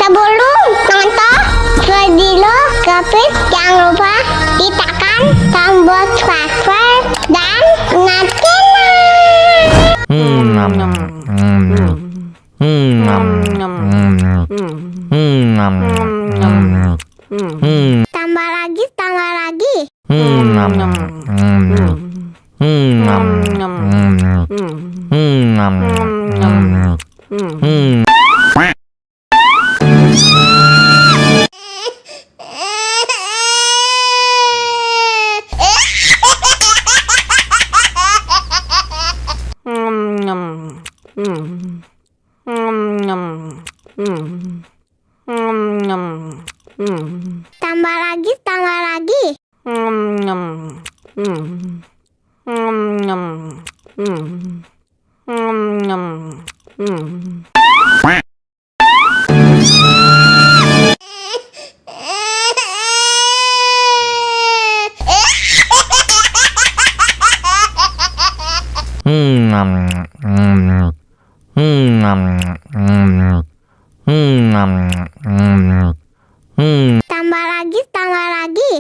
Sebelum nonton video Gapit, jangan lupa ditekan tombol subscribe dan nyalakan. Tambah lagi, tambah lagi. Tambah lagi, tambah lagi. Tambah lagi, tambah lagi.